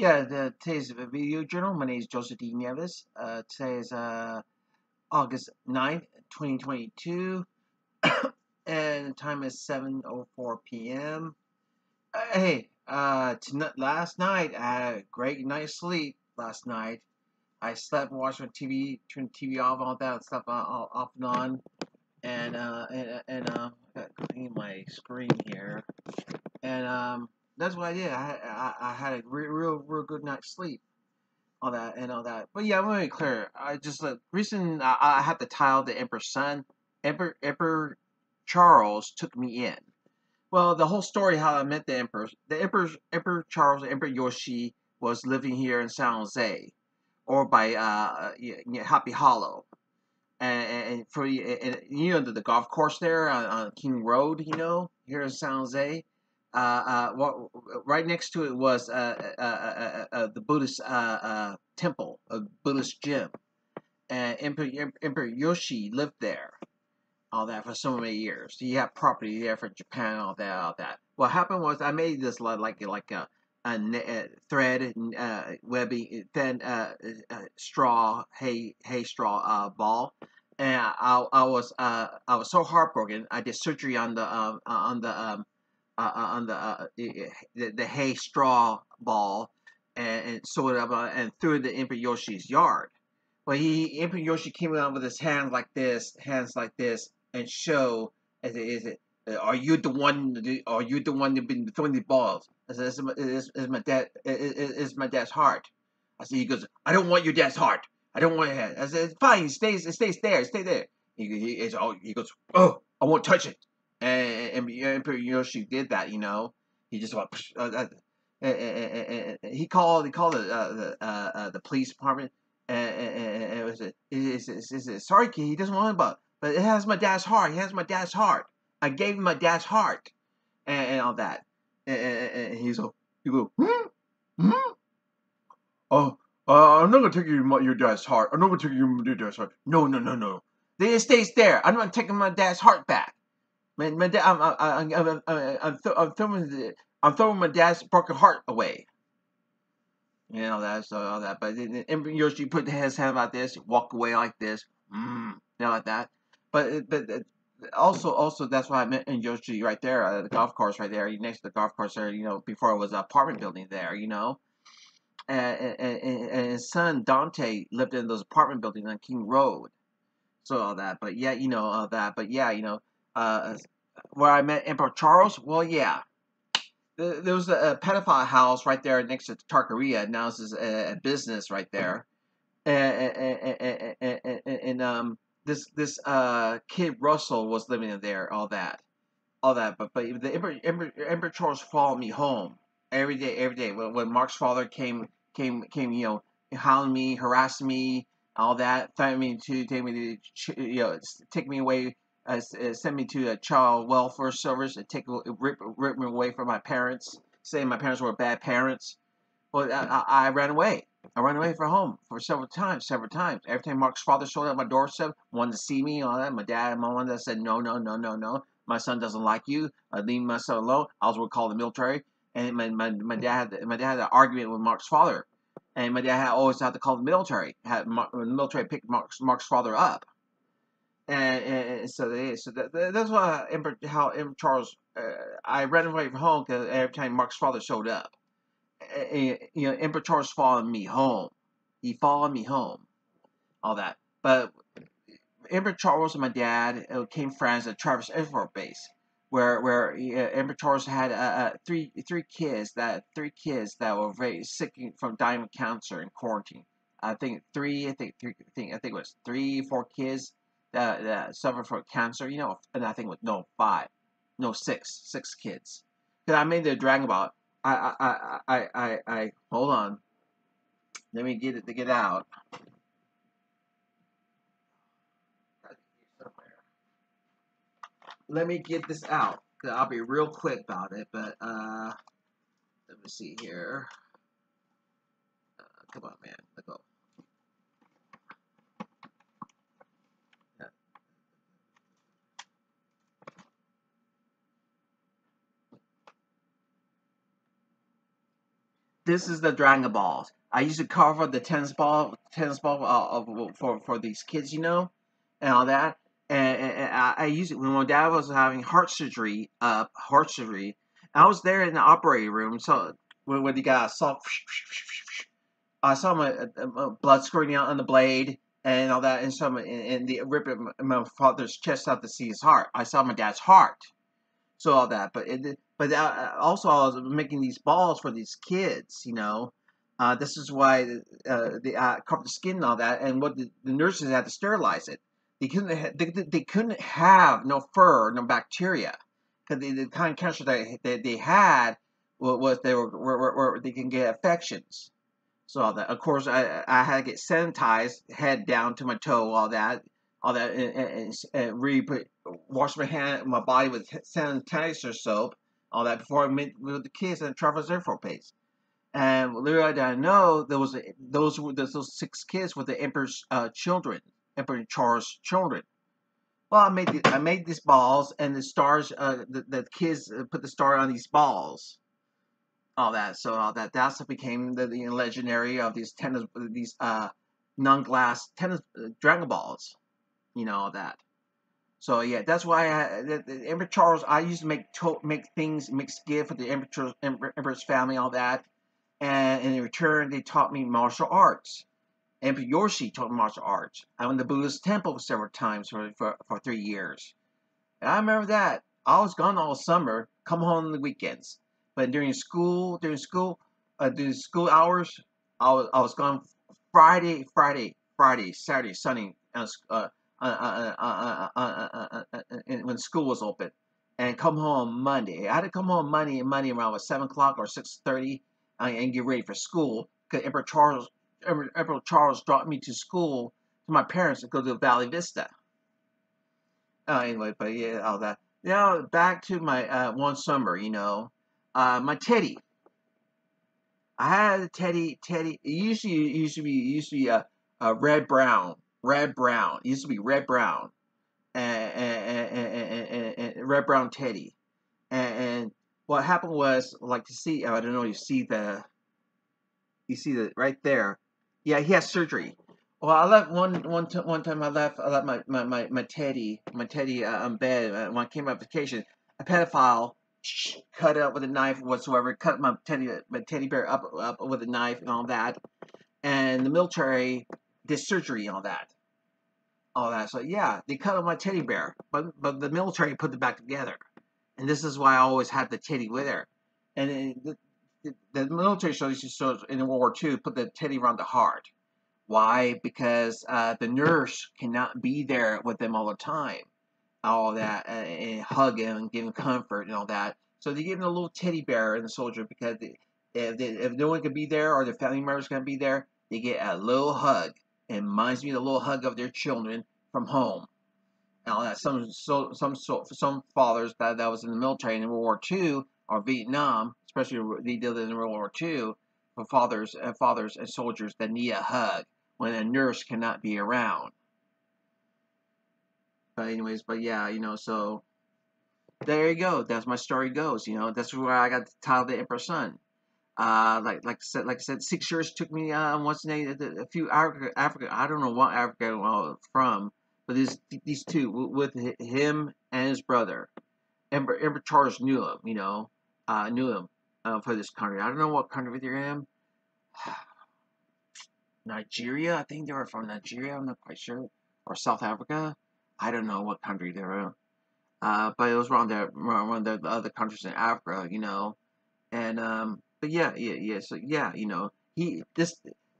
Yeah, today's video journal. My name is Joseph D. Nieves. Today is August 9th, 2022, and the time is 7:04 p.m. Hey, last night I had a great night's sleep. Last night I slept, watched my TV, turned the TV off, all that stuff off and on, and I got clean my screen here, and that's what I did. I had a real good night's sleep. All that and all that. But yeah, I'm gonna be clear. I just recent I had to tile the Emperor's son. Emperor Charles took me in. Well, the whole story how I met the Emperor. Emperor Charles, Emperor Yoshi was living here in San Jose, or by Happy Hollow, and for the golf course there on King Road, here in San Jose. What right next to it was the Buddhist temple, a Buddhist gym, and Emperor Yoshi lived there. All that for so many years. He had property there for Japan, all that, all that. What happened was I made this like a thread, webby, thin straw hay straw ball, and I was so heartbroken. I did surgery on the hay straw ball, and sewed it up and threw it in Emperor Yoshi's yard. Well, Emperor Yoshi came out with his hands like this, and show is it. Are you the one? Are you the one that been throwing the balls? I said, "Is my dad? Is my dad's heart?" I said, "He goes, I don't want your dad's heart. I don't want your head." I said, "Fine, it stays there, stay there." He goes, "Oh, I won't touch it." And Emperor Yoshi did that, He just went. He called the police department, and it was sorry, kid, he doesn't want it, but it has my dad's heart. He has my dad's heart. I gave him my dad's heart, and all that. And he's like, you go, hmm? Oh, I'm not gonna take your dad's heart. I'm not gonna take your dad's heart. No, no, no, no. It stays there. I'm not taking my dad's heart back. My dad, I'm throwing my dad's broken heart away. That's all that. But Yoshi put his hand like this, walk away like this, like that. But also that's why I met in Yoshi right there, the golf course right there, next to the golf course there. Before it was an apartment building there. And his son Dante lived in those apartment buildings on King Road. So all that. But yeah, all that. But yeah, where I met Emperor Charles. Well, yeah. There was a pedophile house right there next to the Tartaria. Now it's a business right there, and this kid Russell was living in there. All that. But the Emperor Charles followed me home every day, every day. When Mark's father came, hounding me, harassing me, all that, threatening me to take me to, take me away, send me to a child welfare service, and rip me away from my parents, saying my parents were bad parents. Well, I ran away. I ran away from home for several times, several times. Every time Mark's father showed up at my doorstep, wanted to see me, all that. My dad and my mom said, no, no, no, no, no. My son doesn't like you. Leave my son alone. I was call the military. And my dad had an argument with Mark's father. And my dad always had to call the military. The military picked Mark's father up. And that's why how Emperor Charles, I ran away from home because every time Mark's father showed up. Emperor Charles followed me home. He followed me home, all that. But Emperor Charles and my dad became friends at Travis Air Force Base, where Emperor Charles had three kids that were very sick from dying of cancer in quarantine. I think it was 4 kids that suffered from cancer. And I think it was six kids. Because I made the Dragon Ball. I hold on. Let me get out. Let me get this out. I'll be real quick about it, but let me see here. Come on, man. Let's go. this is the Dragon Balls. I used to cover the tennis ball for these kids, and all that. And I used it when my dad was having heart surgery. I was there in the operating room, so when the guy I saw my blood squirting out on the blade and all that, and and the rip of my father's chest out to see his heart. I saw my dad's heart, so all that. But also I was making these balls for these kids. This is why they covered the skin and all that, and what the nurses had to sterilize it. They couldn't have no fur, no bacteria, because the kind of cancer that they had was were they can get infections. So all that. Of course, I had to get sanitized, head down to my toe, all that, and really wash my body with sanitizer soap, all that before I met with the kids and Travelers Air Force Base. And little did I know those 6 kids were the Emperor's children, Emperor Charles' children. Well, I made these balls, and the stars. The kids put the star on these balls, all that. So all that's what became the legendary of these non-glass tennis Dragon Balls. All that. So yeah, that's why the Emperor Charles. I used to make things, mix gift for the Emperor's family, all that, and in return they taught me martial arts. Emperor Yoshi taught me martial arts. I went to the Buddhist temple several times for 3 years. And I remember that. I was gone all summer, come home on the weekends. But during school hours, I was gone Friday, Saturday, Sunday, when school was open, and come home Monday. I had to come home Monday around 7 o'clock or 6:30, and get ready for school. Because Emperor Charles dropped me to school to my parents to go to Valley Vista. Anyway, but yeah, all that. Now back to my one summer. My teddy. I had a teddy. It used to be red brown, red brown. It used to be red brown, and red brown teddy. And what happened was, like, to see. I don't know. You see the right there. Yeah, he has surgery. Well, I left one time. I left my teddy on bed when I came on vacation. A pedophile cut it up with a knife whatsoever. Cut my teddy bear up with a knife and all that. And the military did surgery and all that. So yeah, they cut up my teddy bear, but the military put it back together. And this is why I always had the teddy with her. And the military shows in World War II put the teddy around the heart. Why? Because the nurse cannot be there with them all the time, all that, and hug him and give him comfort and all that. So they give him a little teddy bear in the soldier because if no one can be there or their family members can be there, they get a little hug. It reminds me of the little hug of their children from home. And all that. Some fathers that was in the military in World War II or Vietnam, especially they did it in World War II, for fathers and soldiers that need a hug when a nurse cannot be around. But anyways, but yeah, so there you go. That's my story goes. That's where I got the title of the Emperor's Son. Like I said, 6 years took me once a few Africa. I don't know what Africa I was from, but these two with him and his brother. Emperor Charles knew him. Knew him for this country. I don't know what country they're in. Nigeria. I think they were from Nigeria. I'm not quite sure. Or South Africa. I don't know what country they're in. But it was around the other countries in Africa. And but yeah. So yeah, the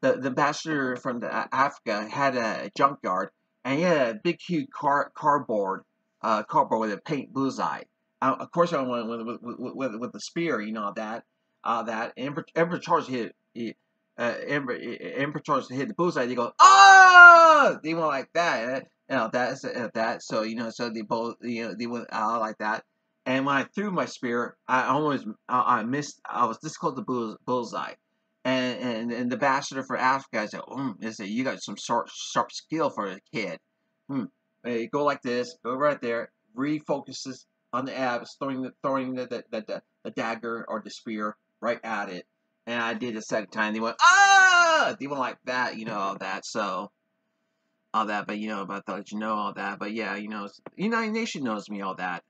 ambassador from Africa had a junkyard, and he had a big huge cardboard with a paint bullseye. Of course, I went with the spear, that Emperor Charles Emperor Charles hit the bullseye. They go, ah! They went like that, that. So so they both, they went out like that. And when I threw my spear, I missed. I was this close to bullseye. And the ambassador for Africa, I said, they said, you got some sharp skill for a kid. You go like this, go right there, refocuses on the abs, throwing the dagger or the spear right at it, And I did the second time. They went, ah! They went like that, all that. So, all that. But, but I thought all that. But, yeah, United Nations knows me, all that.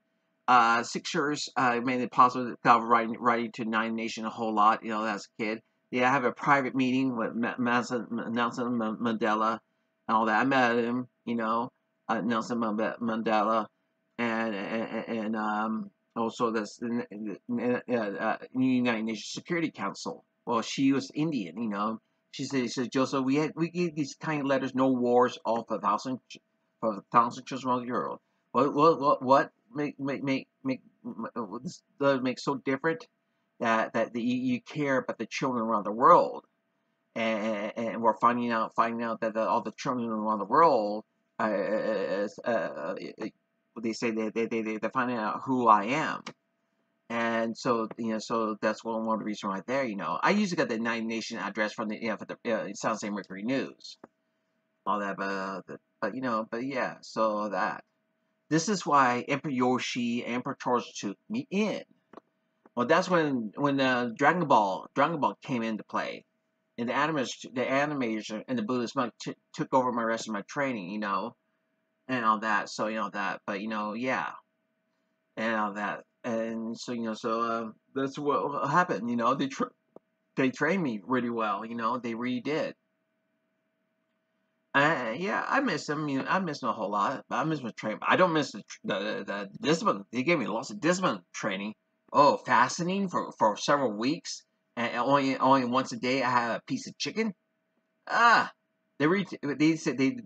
6 years made it possible to writing to Nine Nation a whole lot, as a kid. Yeah, I have a private meeting with Nelson Mandela and all that. I met him, Nelson Mandela, and also this United Nations Security Council. Well, she was Indian, She said, Joseph, we get these kind of letters, no wars, all for thousand children around the world. What make this does make so different that you care about the children around the world, and we're finding out that all the children around the world, they say they're finding out who I am. And so, so that's one of the reasons right there. I usually got the United Nations address from the for the South St. Mercury News, all that, but yeah, so that. This is why Emperor Yoshi and Emperor Charles took me in. Well, that's when Dragon Ball came into play, and the animators and the Buddhist monk took over my rest of my training, and all that. So that, but yeah, and all that, and so that's what happened. They trained me really well. They really did. Yeah, I miss them. I miss them a whole lot. I miss my training. I don't miss the discipline. They gave me lots of discipline training. Oh, fasting for several weeks, and only once a day I had a piece of chicken. Ah, they said they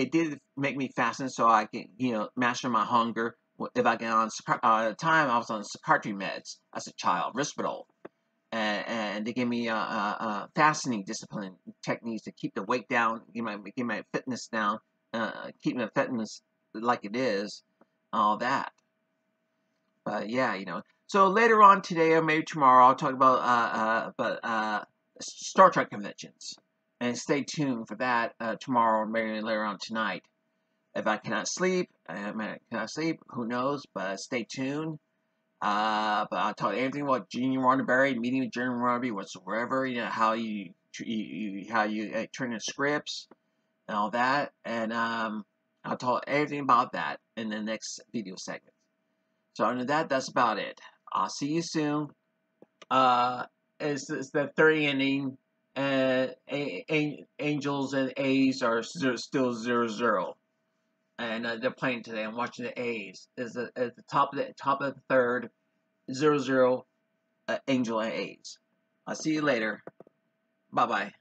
did make me fasten so I can master my hunger. If I get on time, I was on psychiatry meds as a child, Risperdal, and they gave me fastening discipline techniques to keep the weight down, get my fitness down, keep my fitness like it is, all that. But yeah, So later on today or maybe tomorrow, I'll talk about Star Trek conventions, and stay tuned for that tomorrow or maybe later on tonight. If I cannot sleep, who knows? But stay tuned. But I'll talk everything about Gene Roddenberry, meeting with Gene Roddenberry, whatsoever. How you turn in scripts and all that, and I'll talk everything about that in the next video segment. So under that, that's about it. I'll see you soon. It's the third inning, and Angels and A's are still 0-0. And they're playing today. I'm watching the A's. Is at the top of the third, 0-0, Angel and A's. I'll see you later. Bye bye.